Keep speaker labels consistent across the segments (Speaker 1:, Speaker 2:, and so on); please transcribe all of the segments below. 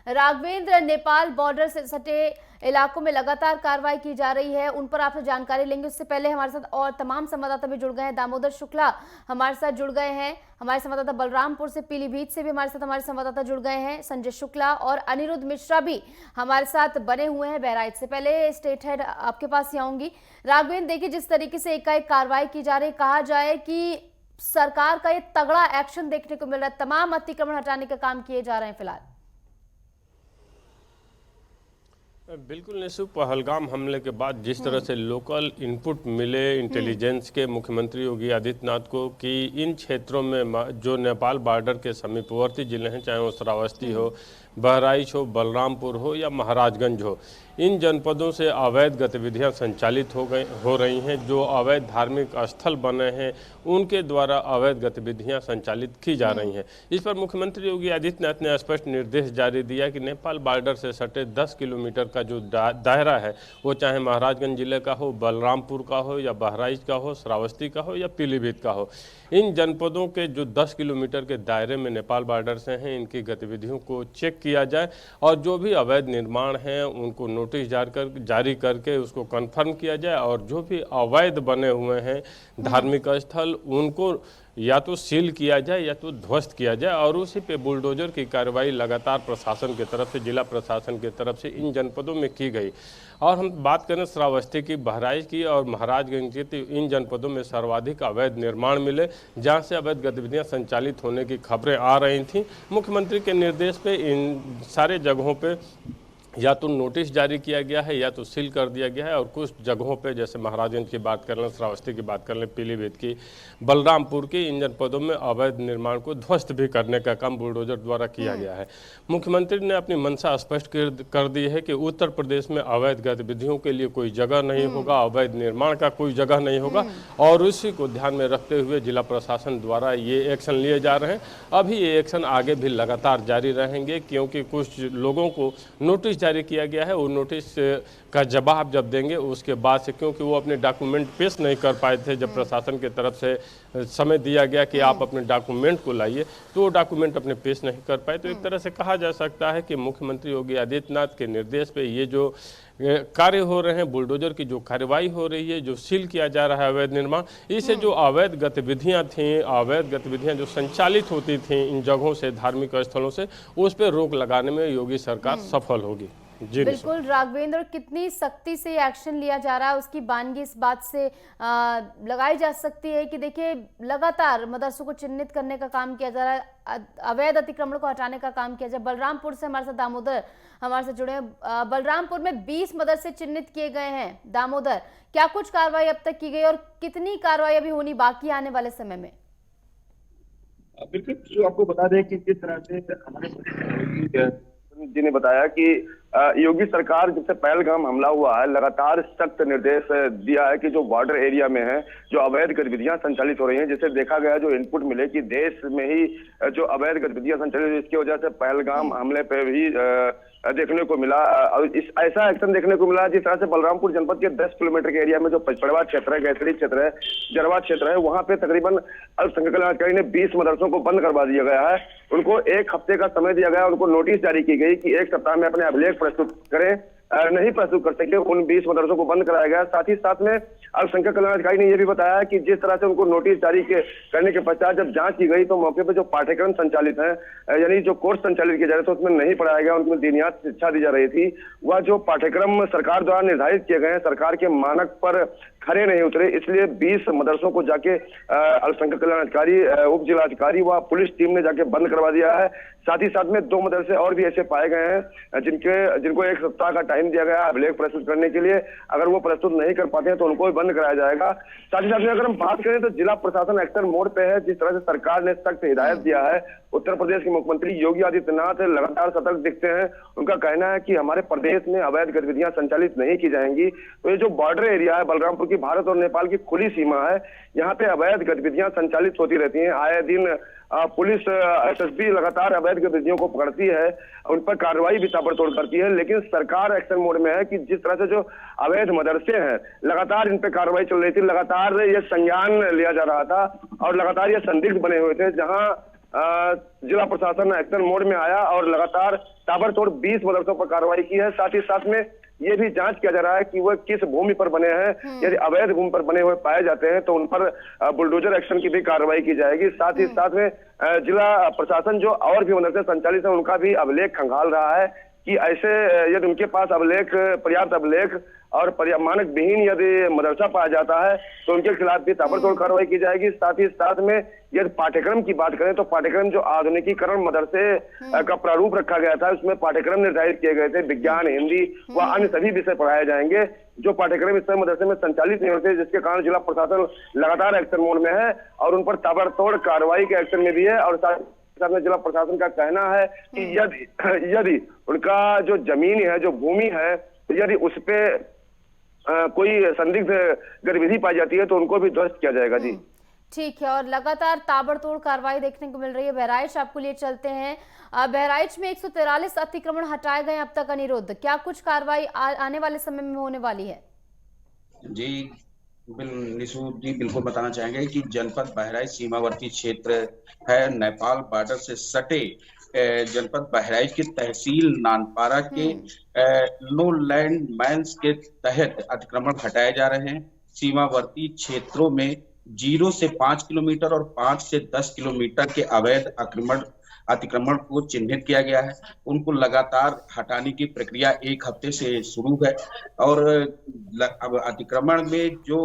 Speaker 1: Raghavendra, Nepal border से सटे इलाकों में लगातार कार्रवाई की जा रही है, उन पर आपसे जानकारी लेंगे। उससे पहले हमारे साथ और तमाम संवाददाता भी जुड़ गए हैं। दामोदर शुक्ला हमारे साथ जुड़ गए हैं, हमारे संवाददाता बलरामपुर से, पीलीभीत से भी हमारे साथ हमारे संवाददाता जुड़ गए हैं, संजय शुक्ला और अनिरुद्ध मिश्रा भी हमारे साथ बने हुए हैं बहराइच से। पहले स्टेट हेड आपके पास ही आऊंगी। राघवेंद्र, देखिए जिस तरीके से एकाएक कार्रवाई की जा रही, कहा जाए कि सरकार का ये तगड़ा एक्शन देखने को मिल रहा है, तमाम अतिक्रमण हटाने का काम किए जा रहे हैं फिलहाल।
Speaker 2: बिल्कुल निशु, पहलगाम हमले के बाद जिस तरह से लोकल इनपुट मिले इंटेलिजेंस के मुख्यमंत्री योगी आदित्यनाथ को कि इन क्षेत्रों में जो नेपाल बॉर्डर के समीपवर्ती जिले हैं, चाहे वो श्रावस्ती हो, बहराइच हो, बलरामपुर हो या महाराजगंज हो, इन जनपदों से अवैध गतिविधियां संचालित हो रही हैं। जो अवैध धार्मिक स्थल बने हैं उनके द्वारा अवैध गतिविधियां संचालित की जा रही हैं। इस पर मुख्यमंत्री योगी आदित्यनाथ ने स्पष्ट निर्देश जारी दिया कि नेपाल बॉर्डर से सटे 10 किलोमीटर का जो दायरा है, वो चाहे महाराजगंज जिले का हो, बलरामपुर का हो या बहराइच का हो, श्रावस्ती का हो या पीलीभीत का हो, इन जनपदों के जो 10 किलोमीटर के दायरे में नेपाल बॉर्डर से हैं, इनकी गतिविधियों को चेक किया जाए और जो भी अवैध निर्माण हैं उनको नोटिस जारी करके उसको कंफर्म किया जाए और जो भी अवैध बने हुए हैं धार्मिक स्थल उनको या तो सील किया जाए या तो ध्वस्त किया जाए। और उसी पे बुलडोजर की कार्रवाई लगातार प्रशासन की तरफ से, जिला प्रशासन की तरफ से इन जनपदों में की गई। और हम बात करें श्रावस्ती की, बहराइच की और महाराजगंज की, तो इन जनपदों में सर्वाधिक अवैध निर्माण मिले, जहां से अवैध गतिविधियां संचालित होने की खबरें आ रही थीं। मुख्यमंत्री के निर्देश पे इन सारे जगहों पे या तो नोटिस जारी किया गया है या तो सील कर दिया गया है। और कुछ जगहों पे जैसे महाराजगंज की बात कर लें, श्रावस्ती की बात कर लें, पीलीभीत की, बलरामपुर की, इन जनपदों में अवैध निर्माण को ध्वस्त भी करने का काम बुलडोजर द्वारा किया गया है। मुख्यमंत्री ने अपनी मंशा स्पष्ट कर दी है कि उत्तर प्रदेश में अवैध गतिविधियों के लिए कोई जगह नहीं होगा, अवैध निर्माण का कोई जगह नहीं होगा। और उसी को ध्यान में रखते हुए जिला प्रशासन द्वारा ये एक्शन लिए जा रहे हैं। अभी ये एक्शन आगे भी लगातार जारी रहेंगे, क्योंकि कुछ लोगों को नोटिस जारी किया गया है। वो नोटिस का जवाब जब देंगे उसके बाद से, क्योंकि वो अपने डॉक्यूमेंट पेश नहीं कर पाए थे जब प्रशासन की तरफ से समय दिया गया कि आप अपने डॉक्यूमेंट को लाइए, तो वो डॉक्यूमेंट अपने पेश नहीं कर पाए। तो एक तरह से कहा जा सकता है कि मुख्यमंत्री योगी आदित्यनाथ के निर्देश पे ये जो कार्य हो रहे हैं, बुलडोजर की जो कार्रवाई हो रही है, जो सील किया जा रहा है अवैध निर्माण, इससे जो अवैध गतिविधियां थीं, अवैध गतिविधियां जो संचालित होती थीं इन जगहों से, धार्मिक स्थलों से, उस पर रोक लगाने में योगी सरकार सफल होगी। जी
Speaker 1: बिल्कुल राघवेंद्र, कितनी सख्ती से एक्शन लिया जा रहा है उसकी बानगी इस बात से लगाई जा सकती है कि देखिए लगातार मदरसों को चिन्हित करने का काम किया जा रहा है, अवैध अतिक्रमण को हटाने का काम किया जाए। बलरामपुर से हमारे साथ दामोदर हमारे साथ जुड़े हैं। बलरामपुर में 20 मदरसे चिन्हित किए गए हैं। दामोदर, क्या कुछ कार्रवाई अब तक की गई और कितनी कार्रवाई अभी होनी बाकी आने वाले समय में?
Speaker 3: बिल्कुल, जो आपको बता दें कि किस तरह से हमारे जी ने बताया कि योगी सरकार जब से पहलगाम हमला हुआ है, लगातार सख्त निर्देश दिया है कि जो बॉर्डर एरिया में है, जो अवैध गतिविधियां संचालित हो रही हैं, जिसे देखा गया, जो इनपुट मिले कि देश में ही जो अवैध गतिविधियां संचालित, इसकी वजह से पहलगाम हमले पे भी देखने को मिला। और ऐसा एक्शन देखने को मिला जिस तरह से बलरामपुर जनपद के 10 किलोमीटर के एरिया में जो पचपड़वा क्षेत्र है, गैसरी क्षेत्र है, जरवा क्षेत्र है, वहां पे तकरीबन अल्पसंख्यक कल्याण अधिकारी ने 20 मदरसों को बंद करवा दिया गया है। उनको 1 हफ्ते का समय दिया गया, उनको नोटिस जारी की गई कि 1 सप्ताह में अपने अभिलेख प्रस्तुत करें। नहीं प्रस्तुत कर सके, उन 20 मदरसों को बंद कराया गया। साथ ही साथ में अल्पसंख्यक कल्याण अधिकारी ने यह भी बताया कि जिस तरह से उनको नोटिस जारी करने के पश्चात जब जांच की गई तो मौके पर जो पाठ्यक्रम संचालित है, यानी जो कोर्स संचालित किया जा रहा था, उसमें नहीं पढ़ाया गया, उनमें दीनियात शिक्षा दी जा रही थी। वह जो पाठ्यक्रम सरकार द्वारा निर्धारित किए गए हैं, सरकार के मानक पर खरे नहीं उतरे, इसलिए 20 मदरसों को जाके अल्पसंख्यक कल्याण अधिकारी, उप जिलाधिकारी व पुलिस टीम ने जाके बंद करवा दिया है। साथ ही साथ में 2 मदरसे और भी ऐसे पाए गए हैं जिनको 1 सप्ताह का टाइम दिया गया है अभिलेख प्रस्तुत करने के लिए। अगर वो प्रस्तुत नहीं कर पाते हैं तो उनको भी बंद कराया जाएगा। साथ ही साथ में अगर हम बात करें तो जिला प्रशासन एक्शन मोड पे है। जिस तरह से सरकार ने सख्त हिदायत दिया है, उत्तर प्रदेश के मुख्यमंत्री योगी आदित्यनाथ लगातार सतर्क दिखते हैं। उनका कहना है कि हमारे प्रदेश में अवैध गतिविधियां संचालित नहीं की जाएंगी। तो ये जो बॉर्डर एरिया है बलरामपुर की, भारत और नेपाल की खुली सीमा है, यहाँ पे अवैध गतिविधियां संचालित होती रहती हैं। आए दिन पुलिस, एसएसबी लगातार अवैध गतिविधियों को पकड़ती है, उन पर कार्रवाई भी ताबड़तोड़ करती है। लेकिन सरकार एक्शन मोड में है कि जिस तरह से जो अवैध मदरसे हैं, लगातार इन पे कार्रवाई चल रही थी, लगातार ये संज्ञान लिया जा रहा था और लगातार ये संदिग्ध बने हुए थे। जहां जिला प्रशासन एक्शन मोड में आया और लगातार ताबड़तोड़ 20 मदरसों पर कार्रवाई की है। साथ ही साथ में ये भी जांच किया जा रहा है कि वह किस भूमि पर बने हैं। यदि अवैध भूमि पर बने हुए पाए जाते हैं तो उन पर बुलडोजर एक्शन की भी कार्रवाई की जाएगी। साथ ही साथ में जिला प्रशासन जो और भी मदरसे संचालित है उनका भी अभिलेख खंगाल रहा है कि ऐसे यदि उनके पास पर्याप्त अभिलेख और मानक विहीन यदि मदरसा पाया जाता है तो उनके खिलाफ भी ताबड़तोड़ कार्रवाई की जाएगी। साथ ही साथ में यदि पाठ्यक्रम की बात करें तो पाठ्यक्रम जो आधुनिकीकरण मदरसे का प्रारूप रखा गया था उसमें पाठ्यक्रम निर्धारित किए गए थे। विज्ञान, हिंदी व अन्य सभी विषय पढ़ाए जाएंगे जो पाठ्यक्रम इस समय मदरसे में संचालित नहीं होते, जिसके कारण जिला प्रशासन लगातार एक्शन मोड में है और उन पर ताबड़तोड़ कार्रवाई के एक्शन में भी है। और साथ में जिला प्रशासन का कहना है कि यदि उनका जो जमीन है, जो भूमि है, यदि उस पे कोई संदिग्ध गतिविधि पाई जाती है तो उनको भी ध्वस्त किया जाएगा। जी
Speaker 1: ठीक है। और लगातार ताबड़तोड़ कार्रवाई देखने को मिल रही है। बहराइच आपको लिए चलते हैं। बहराइच में 143 अतिक्रमण हटाए गए अब तक अनिरुद्ध, क्या कुछ कार्रवाई आने वाले समय में होने वाली है?
Speaker 4: जी निशु जी बिल्कुल बताना चाहेंगे कि जनपद बहराइच सीमावर्ती क्षेत्र है, नेपाल बॉर्डर से सटे जनपद बहराइच की तहसील नानपारा के नो लैंड माइंस के तहत अतिक्रमण हटाए जा रहे हैं। सीमावर्ती क्षेत्रों में 0 से 5 किलोमीटर और 5 से 10 किलोमीटर के अवैध अतिक्रमण को चिन्हित किया गया है। उनको लगातार हटाने की प्रक्रिया 1 हफ्ते से शुरू है और अब अतिक्रमण में जो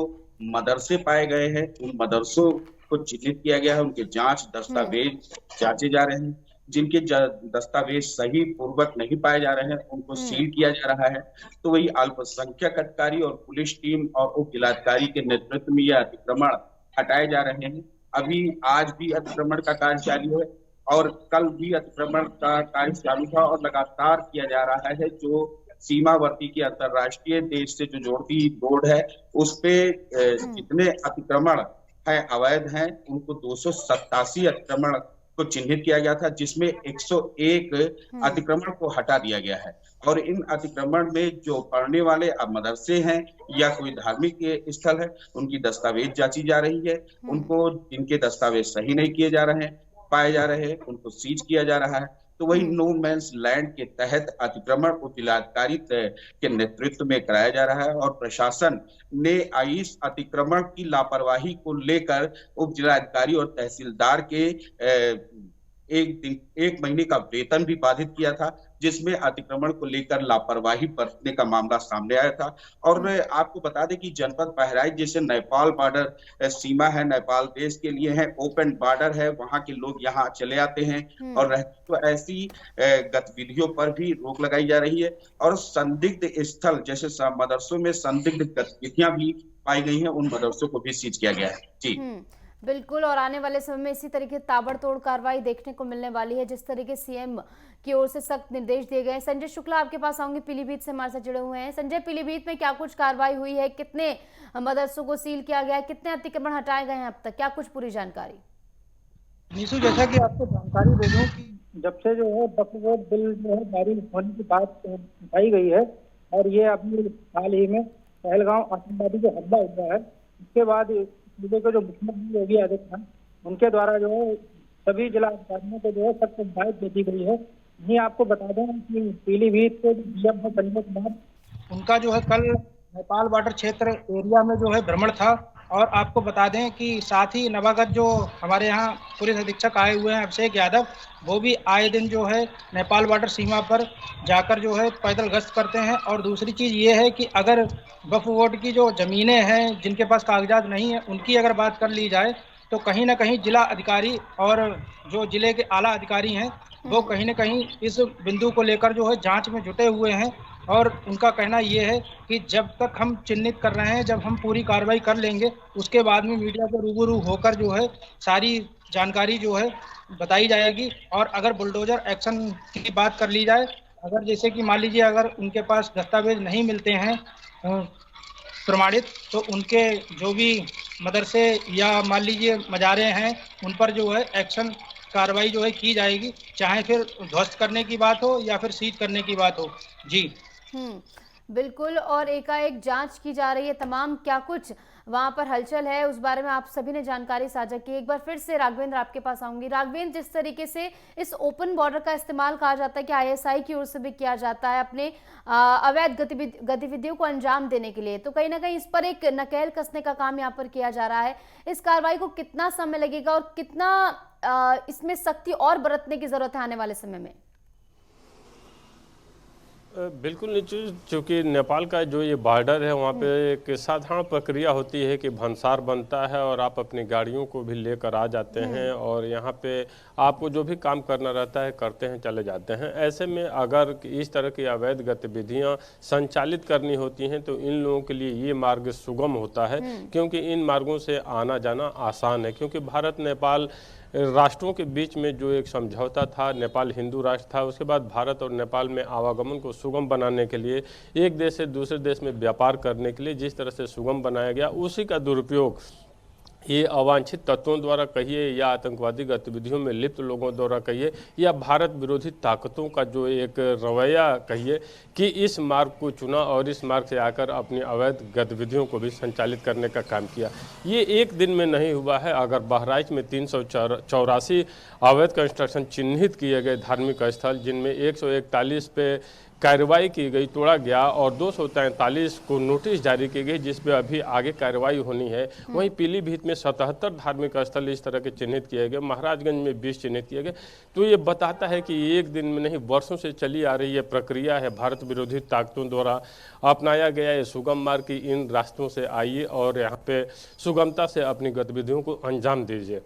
Speaker 4: मदरसे पाए गए हैं उन मदरसों को चिन्हित किया गया है। उनके जांच दस्तावेज जांचे जा रहे हैं। जिनके दस्तावेज सही पूर्वक नहीं पाए जा रहे हैं उनको सील किया जा रहा है। तो वही अल्पसंख्यक अधिकारी और पुलिस टीम और उप जिलाधिकारी के नेतृत्व में यह अतिक्रमण हटाए जा रहे हैं। अभी आज भी अतिक्रमण का कार्य चालू है और कल भी अतिक्रमण का कार्य चालू था और लगातार किया जा रहा है। जो सीमावर्ती की अंतरराष्ट्रीय देश से जो जोड़ती रोड है उस पे जितने अतिक्रमण है अवैध हैं उनको 287 अतिक्रमण को चिन्हित किया गया था, जिसमें 101 अतिक्रमण को हटा दिया गया है। और इन अतिक्रमण में जो पढ़ने वाले अब मदरसे हैं या कोई धार्मिक स्थल है उनकी दस्तावेज जांची जा रही है। उनको जिनके दस्तावेज सही नहीं किए जा रहे हैं पाए जा रहे हैं उनको सीज किया जा रहा है। तो वही नो मैंस लैंड के तहत अतिक्रमण उप जिलाधिकारी के नेतृत्व में कराया जा रहा है और प्रशासन ने इस अतिक्रमण की लापरवाही को लेकर उप जिलाधिकारी और तहसीलदार के 1 महीने का वेतन भी बाधित किया था, जिसमें अतिक्रमण को लेकर लापरवाही बरतने का मामला सामने आया था। और आपको बता दें कि जनपद बहराइच जैसे नेपाल बॉर्डर सीमा है, नेपाल देश के लिए है, ओपन बॉर्डर है, वहां के लोग यहाँ चले आते हैं और तो ऐसी गतिविधियों पर भी रोक लगाई जा रही है। और संदिग्ध स्थल जैसे मदरसों में संदिग्ध गतिविधियां भी पाई गई हैं, उन मदरसों को भी सीज किया गया है। जी
Speaker 1: बिल्कुल। और आने वाले समय में इसी तरीके ताबड़तोड़ कार्रवाई देखने को मिलने वाली है, जिस तरीके सीएम की ओर से सख्त निर्देश दिए गए हैं। संजय शुक्ला आपके पास आऊंगी, पीलीभीत से हमारे साथ जुड़े हुए हैं। संजय, पीलीभीत में क्या कुछ कार्रवाई हुई है, कितने मदरसों को सील किया गया है, कितने अतिक्रमण हटाए गए हैं अब तक, क्या कुछ पूरी जानकारी?
Speaker 5: नीशू, जैसा कि आपको जानकारी दे दूं कि जब से जो है वक्फ बोर्ड बिल जो है जारी होने की बात उठाई गई है और ये अभी हाल ही में पहलगांव आतंकवादी जो हमला हुआ है उसके बाद सूबे के जो मुख्यमंत्री योगी आदित्यनाथ उनके द्वारा जो है सभी जिला अधिकारियों को जो है सख्त हिदायत दे दी गई है। यही आपको बता दें कि पीलीभीत के डीएम है संजय कुमार, उनका जो है कल नेपाल बॉर्डर क्षेत्र एरिया में जो है भ्रमण था। और आपको बता दें कि साथ ही नवागत जो हमारे यहाँ पुलिस अधीक्षक आए हुए हैं अभिषेक यादव, वो भी आए दिन जो है नेपाल बॉर्डर सीमा पर जाकर जो है पैदल गश्त करते हैं। और दूसरी चीज़ ये है कि अगर वक्फ बोर्ड की जो ज़मीनें हैं जिनके पास कागजात नहीं है उनकी अगर बात कर ली जाए तो कहीं ना कहीं जिला अधिकारी और जो जिले के आला अधिकारी हैं वो कहीं ना कहीं इस बिंदु को लेकर जो है जांच में जुटे हुए हैं। और उनका कहना ये है कि जब तक हम चिन्हित कर रहे हैं, जब हम पूरी कार्रवाई कर लेंगे उसके बाद में मीडिया को रूबरू होकर जो है सारी जानकारी जो है बताई जाएगी। और अगर बुलडोजर एक्शन की बात कर ली जाए, अगर जैसे कि मान लीजिए अगर उनके पास दस्तावेज नहीं मिलते हैं प्रमाणित, तो उनके जो भी मदरसे या मान लीजिए मजारे हैं उन पर जो है एक्शन कार्रवाई जो है की जाएगी, चाहे फिर ध्वस्त करने की बात हो या फिर सीज करने की बात हो। जी
Speaker 1: बिल्कुल, और एकाएक जांच की जा रही है, तमाम क्या कुछ वहां पर हलचल है उस बारे में आप सभी ने जानकारी साझा की। एक बार फिर से राघवेंद्र आपके पास आऊंगी। राघवेंद्र, जिस तरीके से इस ओपन बॉर्डर का इस्तेमाल कहा जाता है कि आईएसआई की ओर से भी किया जाता है अपने अवैध गतिविधियों को अंजाम देने के लिए, तो कहीं ना कहीं इस पर एक नकेल कसने का काम यहाँ पर किया जा रहा है। इस कार्रवाई को कितना समय लगेगा और कितना इसमें सख्ती और बरतने की जरूरत है आने वाले समय में?
Speaker 2: बिल्कुल नहीं, चूँकि नेपाल का जो ये बॉर्डर है वहाँ पे एक साधारण प्रक्रिया होती है कि भंसार बनता है और आप अपनी गाड़ियों को भी लेकर आ जाते हैं और यहाँ पे आपको जो भी काम करना रहता है करते हैं, चले जाते हैं। ऐसे में अगर इस तरह की अवैध गतिविधियाँ संचालित करनी होती हैं तो इन लोगों के लिए ये मार्ग सुगम होता है, क्योंकि इन मार्गों से आना जाना आसान है। क्योंकि भारत नेपाल राष्ट्रों के बीच में जो एक समझौता था, नेपाल हिंदू राष्ट्र था, उसके बाद भारत और नेपाल में आवागमन को सुगम बनाने के लिए, एक देश से दूसरे देश में व्यापार करने के लिए जिस तरह से सुगम बनाया गया, उसी का दुरुपयोग ये अवांछित तत्वों द्वारा कहिए या आतंकवादी गतिविधियों में लिप्त लोगों द्वारा कहिए या भारत विरोधी ताकतों का जो एक रवैया कहिए कि इस मार्ग को चुना और इस मार्ग से आकर अपनी अवैध गतिविधियों को भी संचालित करने का काम किया। ये एक दिन में नहीं हुआ है। अगर बहराइच में 384 अवैध कंस्ट्रक्शन चिन्हित किए गए धार्मिक स्थल, जिनमें 141 पे कार्रवाई की गई, तोड़ा गया, और 243 को नोटिस जारी की गई जिस पे अभी आगे कार्रवाई होनी है। वहीं पीलीभीत में 77 धार्मिक स्थल इस तरह के चिन्हित किए गए, महाराजगंज में 20 चिन्हित किए गए। तो ये बताता है कि एक दिन में नहीं, वर्षों से चली आ रही है प्रक्रिया है, भारत विरोधी ताकतों द्वारा अपनाया गया ये सुगम मार्ग की इन रास्तों से आइए और यहाँ पे सुगमता से अपनी गतिविधियों को अंजाम दीजिए।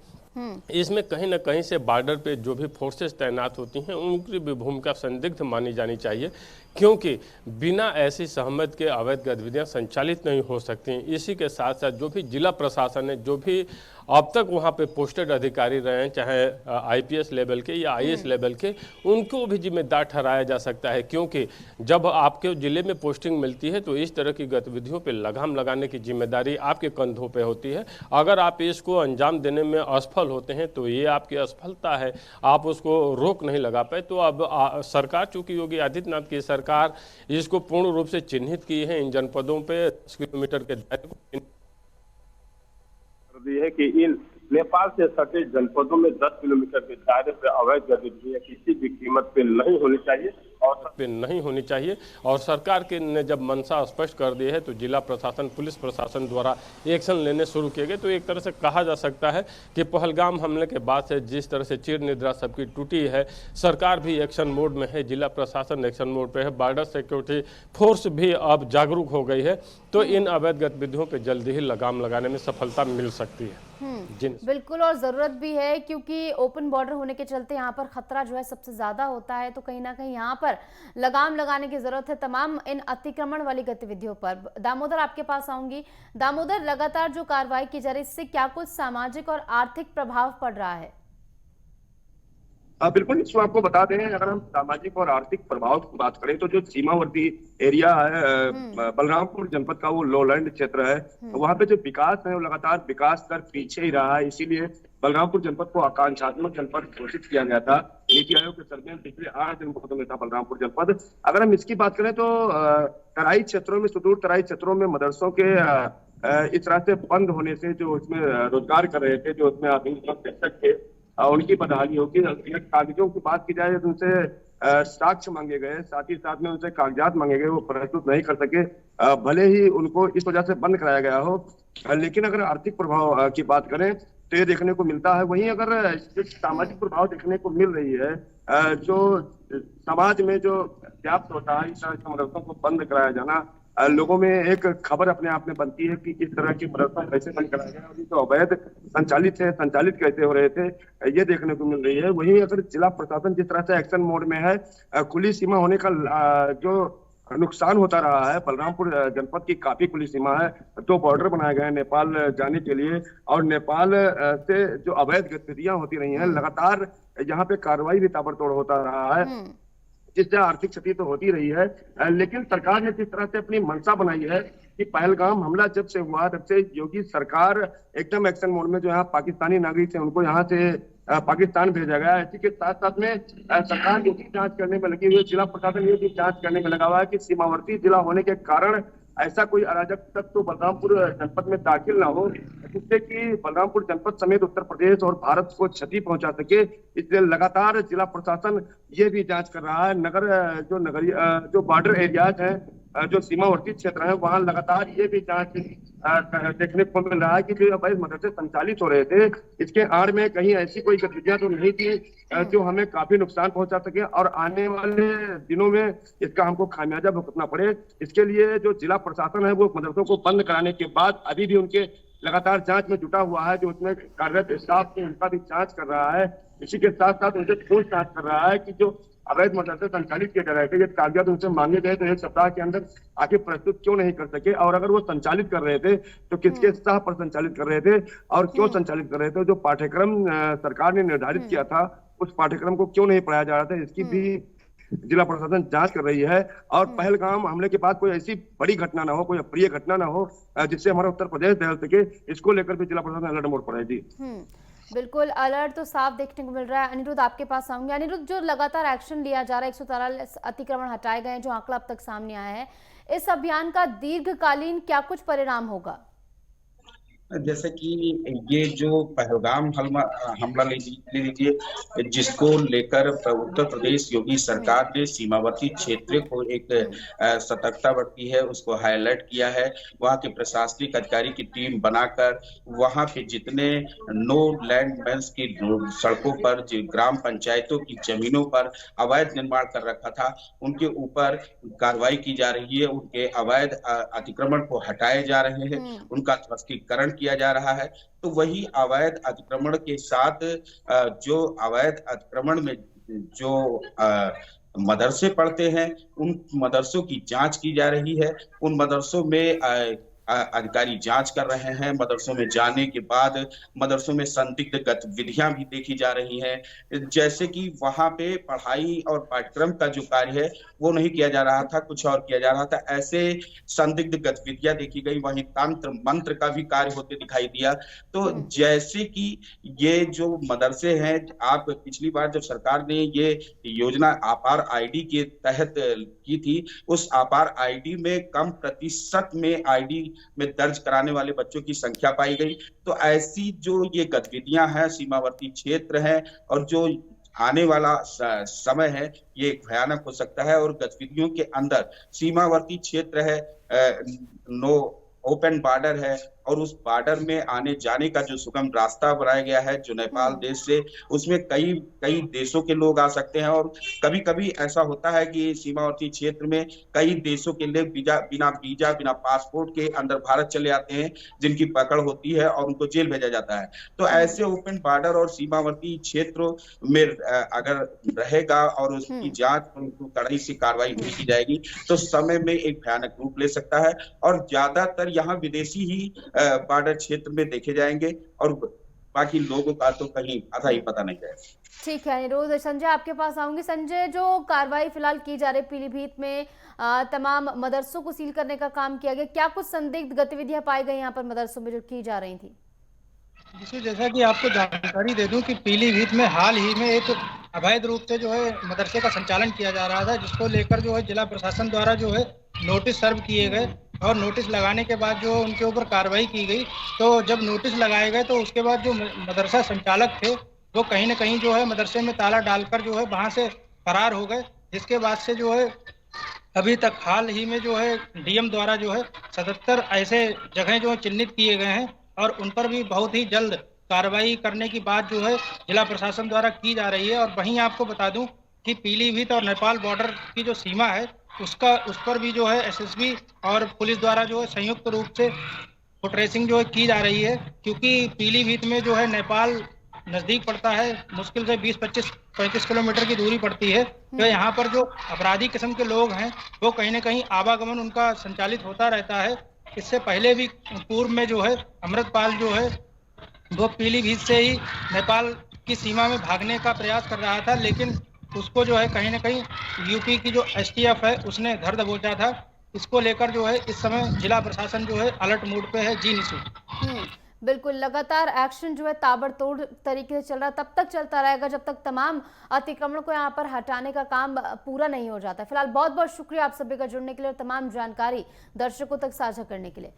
Speaker 2: इसमें कहीं ना कहीं से बॉर्डर पे जो भी फोर्सेस तैनात होती हैं उनकी भी भूमिका संदिग्ध मानी जानी चाहिए, क्योंकि बिना ऐसी सहमति के अवैध गतिविधियां संचालित नहीं हो सकती। इसी के साथ साथ जो भी जिला प्रशासन है, जो भी अब तक वहाँ पे पोस्टेड अधिकारी रहे हैं, चाहे आईपीएस लेवल के या आईएएस लेवल के, उनको भी जिम्मेदार ठहराया जा सकता है। क्योंकि जब आपके ज़िले में पोस्टिंग मिलती है तो इस तरह की गतिविधियों पे लगाम लगाने की जिम्मेदारी आपके कंधों पे होती है। अगर आप इसको अंजाम देने में असफल होते हैं तो ये आपकी असफलता है, आप उसको रोक नहीं लगा पाए। तो अब सरकार, चूँकि योगी आदित्यनाथ की सरकार इसको पूर्ण रूप से चिन्हित की है, इन जनपदों पे 10 किलोमीटर के दायरे को
Speaker 3: दी है कि इन नेपाल से सटे जनपदों में 10 किलोमीटर के दायरे पर अवैध गतिविधियां किसी भी कीमत पे नहीं होनी चाहिए और सरकार के ने जब मंशा स्पष्ट कर दी है तो जिला प्रशासन, पुलिस प्रशासन द्वारा एक्शन लेने शुरू किए गए। तो एक तरह से कहा जा सकता है कि पहलगाम हमले के बाद से जिस तरह से चिर निद्रा सबकी टूटी है, सरकार भी एक्शन मोड में है, जिला प्रशासन एक्शन मोड पे है, बॉर्डर सिक्योरिटी फोर्स भी अब जागरूक हो गई है। तो इन अवैध गतिविधियों पर जल्दी ही लगाम लगाने में सफलता मिल सकती है।
Speaker 1: बिल्कुल, और जरूरत भी है, क्योंकि ओपन बॉर्डर होने के चलते यहाँ पर खतरा जो है सबसे ज्यादा होता है। तो कहीं ना कहीं यहाँ पर लगाम लगाने की जरूरत है तमाम इन अतिक्रमण वाली गतिविधियों पर। दामोदर, आपके पास आऊंगी। दामोदर, लगातार जो कार्रवाई की जा रही है, इससे क्या कुछ सामाजिक और आर्थिक प्रभाव पड़ रहा है?
Speaker 3: बिल्कुल, इसको आपको बता दें, अगर हम सामाजिक और आर्थिक प्रभाव की बात करें तो जो सीमावर्ती एरिया है बलरामपुर जनपद का, वो लोलैंड क्षेत्र है, वहाँ पे जो विकास है वो लगातार विकास कर पीछे ही रहा है। इसीलिए बलरामपुर जनपद को आकांक्षात्मक जनपद घोषित किया गया था नीति आयोग के सर्वे में। पिछले 8 जनपदों में था बलरामपुर जनपद। अगर हम इसकी बात करें तो तराई क्षेत्रों में, सुदूर तराई क्षेत्रों में मदरसों के इस तरह से बंद होने से जो उसमें रोजगार कर रहे थे, जो उसमें शिक्षक थे, उनकी बदहाली होगी। कागजों की बात की जाए तो उनसे साक्ष्य मांगे गए, साथ ही साथ में उनसे कागजात मांगे गए, वो प्रस्तुत नहीं कर सके, भले ही उनको इस वजह से बंद कराया गया हो। लेकिन अगर आर्थिक प्रभाव की बात करें तो ये देखने को मिलता है। वहीं अगर सामाजिक प्रभाव देखने को मिल रही है, जो समाज में जो व्याप्त होता है इस तरह के मदरसों को बंद कराया जाना, लोगों में एक खबर अपने आप में बनती है कि इस तरह की मदरसा कैसे बंद कराया गया और ये जो अवैध संचालित कैसे हो रहे थे, ये देखने को मिल रही है। वहीं अगर जिला प्रशासन जिस तरह से एक्शन मोड में है, खुली सीमा होने का जो नुकसान होता रहा है, बलरामपुर जनपद की काफी खुली सीमा है, 2 बॉर्डर बनाए गए हैं नेपाल जाने के लिए, और नेपाल से जो अवैध गतिविधियां होती रही हैं, लगातार यहाँ पे कार्रवाई भी ताबड़तोड़ होता रहा है, जिससे आर्थिक क्षति तो होती रही है। लेकिन सरकार ने जिस तरह से अपनी मंशा बनाई है कि पहलगाम हमला जब से हुआ तब से योगी सरकार एकदम एक्शन मोड में, जो यहाँ पाकिस्तानी नागरिक थे उनको यहाँ से पाकिस्तान भेजा गया है। इसी के साथ साथ में सरकार ये भी जांच करने में लगी हुई है, जिला प्रशासन ये भी जांच करने में लगा हुआ है कि सीमावर्ती जिला होने के कारण ऐसा कोई अराजक तत्व बलरामपुर जनपद में दाखिल ना हो, जिससे कि बलरामपुर जनपद समेत उत्तर प्रदेश और भारत को क्षति पहुंचा सके। इसलिए लगातार जिला प्रशासन ये भी जांच कर रहा है। जो बॉर्डर एरियाज हैं, जो सीमावर्ती क्षेत्र है, वहां लगातार ये भी जांच देखने को मिल रहा है कि जो अवैध मदरसे संचालित हो रहे थे, इसके आड़ में कहीं ऐसी कोई गतिविधियां तो नहीं थी जो हमें काफी नुकसान पहुंचा सके और आने वाले दिनों में इसका हमको खामियाजा भुगतना पड़े। इसके लिए जो जिला प्रशासन है वो मदरसों को बंद कराने के बाद अभी भी उनके लगातार जांच में जुटा हुआ है। जो उसमें कार्यरत स्टाफ है उनका भी जांच कर रहा है। इसी के साथ साथ उनसे पूछताछ कर रहा है कि जो अवैध मदरसे संचालित किए जा रहे थे, ये कागजात उनसे मांगे गए तो 1 सप्ताह के अंदर आगे प्रस्तुत क्यों नहीं कर सके, और अगर वो संचालित कर रहे थे तो किसके सह पर संचालित कर रहे थे और क्यों संचालित कर रहे थे। जो पाठ्यक्रम सरकार ने निर्धारित किया था उस पाठ्यक्रम को क्यों नहीं पढ़ाया जा रहा था, इसकी भी जिला प्रशासन जांच कर रही है। और पहलगाम हमले के बाद कोई ऐसी बड़ी घटना ना हो, कोई अप्रिय घटना ना हो जिससे हमारा उत्तर प्रदेश दहल सके, इसको लेकर भी जिला प्रशासन अलर्ट मोड पर है। जी
Speaker 1: बिल्कुल, अलर्ट तो साफ देखने को मिल रहा है। अनिरुद्ध, आपके पास आऊंगे। अनिरुद्ध, जो लगातार एक्शन लिया जा रहा है, 143 अतिक्रमण हटाए गए हैं, जो आंकड़ा अब तक सामने आया है, इस अभियान का दीर्घकालीन क्या कुछ परिणाम होगा?
Speaker 4: जैसे कि ये जो पहलगाम हमला ले लीजिए, जिसको लेकर उत्तर प्रदेश योगी सरकार ने सीमावर्ती क्षेत्र को एक सतर्कता बरती है, उसको हाईलाइट किया है। वहां के प्रशासनिक अधिकारी की टीम बनाकर वहां पे जितने नो लैंड मैंस की सड़कों पर, जो ग्राम पंचायतों की जमीनों पर अवैध निर्माण कर रखा था, उनके ऊपर कार्रवाई की जा रही है। उनके अवैध अतिक्रमण को हटाए जा रहे हैं, उनका ध्वस्तीकरण किया जा रहा है। तो वही अवैध अतिक्रमण के साथ जो अवैध अतिक्रमण में जो मदरसे पढ़ते हैं, उन मदरसों की जांच की जा रही है। उन मदरसों में अधिकारी जांच कर रहे हैं। मदरसों में जाने के बाद मदरसों में संदिग्ध गतिविधियां भी देखी जा रही हैं, जैसे कि वहां पे पढ़ाई और पाठ्यक्रम का जो कार्य है वो नहीं किया जा रहा था, कुछ और किया जा रहा था। ऐसे संदिग्ध गतिविधियां देखी गई। वहीं तंत्र मंत्र का भी कार्य होते दिखाई दिया। तो जैसे कि ये जो मदरसे हैं, आप पिछली बार जब सरकार ने ये योजना आपार आईडी के तहत की थी, उस आपार आईडी में कम प्रतिशत में आईडी में दर्ज कराने वाले बच्चों की संख्या पाई गई। तो ऐसी जो ये गतिविधियां हैं, सीमावर्ती क्षेत्र है और जो आने वाला समय है, ये भयानक हो सकता है। और गतिविधियों के अंदर सीमावर्ती क्षेत्र है, नो ओपन बॉर्डर है, और उस बॉर्डर में आने जाने का जो सुगम रास्ता बनाया गया है, जो नेपाल देश से, उसमें कई देशों के लोग आ सकते हैं। और कभी कभी ऐसा होता है कि सीमावर्ती क्षेत्र में कई देशों के लोग बिना वीजा बिना पासपोर्ट के अंदर भारत चले आते हैं, जिनकी पकड़ होती है और उनको जेल भेजा जाता है। तो ऐसे ओपन बॉर्डर और सीमावर्ती क्षेत्रों में अगर रहेगा और उसकी जांच कड़ाई से कार्रवाई नहीं की जाएगी तो समय में एक भयानक रूप ले सकता है। और ज्यादातर यहाँ विदेशी ही बॉर्डर क्षेत्र में देखे जाएंगे और बाकी लोगों का तो कहीं आधा ही पता नहीं है।
Speaker 1: ठीक है अनिरुद्ध। संजय, आपके पास आऊंगी। संजय, जो कार्रवाई फिलहाल की जा रही पीलीभीत में तमाम मदरसों को सील करने का काम किया गया, क्या कुछ संदिग्ध गतिविधियां पाई गई यहाँ पर मदरसों में जो की जा रही थी?
Speaker 5: जैसा कि आपको जानकारी दे दूं कि पीलीभीत में हाल ही में एक अवैध रूप से जो है मदरसे का संचालन किया जा रहा था, जिसको लेकर जो है जिला प्रशासन द्वारा जो है नोटिस सर्व किए गए और नोटिस लगाने के बाद जो उनके ऊपर कार्रवाई की गई। तो जब नोटिस लगाए गए तो उसके बाद जो मदरसा संचालक थे वो कहीं ना कहीं जो है मदरसे में ताला डालकर जो है वहां से फरार हो गए, जिसके बाद से जो है अभी तक हाल ही में जो है डीएम द्वारा जो है 77 ऐसे जगह जो है चिन्हित किए गए हैं और उन पर भी बहुत ही जल्द कार्रवाई करने की बात जो है जिला प्रशासन द्वारा की जा रही है। और वहीं आपको बता दूं कि पीलीभीत और नेपाल बॉर्डर की जो सीमा है उस पर भी जो है एसएसबी और पुलिस द्वारा जो है संयुक्त रूप से फुट रेसिंग जो है की जा रही है, क्योंकि पीलीभीत में जो है नेपाल नजदीक पड़ता है, मुश्किल से 20-25-35 किलोमीटर की दूरी पड़ती है। तो यहाँ पर जो अपराधी किस्म के लोग हैं वो कहीं ना कहीं आवागमन उनका संचालित होता रहता है। इससे पहले भी पूर्व में जो है अमृतपाल जो है वो पीलीभीत से ही नेपाल की सीमा में भागने का प्रयास कर रहा था, लेकिन उसको जो है कहीं ना कहीं यूपी की जो एसटीएफ है उसने धर दबोचा था। इसको लेकर जो है इस समय जिला प्रशासन जो है अलर्ट मोड पे है। जी निशु।
Speaker 1: बिल्कुल, लगातार एक्शन जो है ताबड़तोड़ तरीके से चल रहा है, तब तक चलता रहेगा जब तक तमाम अतिक्रमण को यहाँ पर हटाने का काम पूरा नहीं हो जाता। फिलहाल बहुत बहुत शुक्रिया आप सभी का जुड़ने के लिए और तमाम जानकारी दर्शकों तक साझा करने के लिए।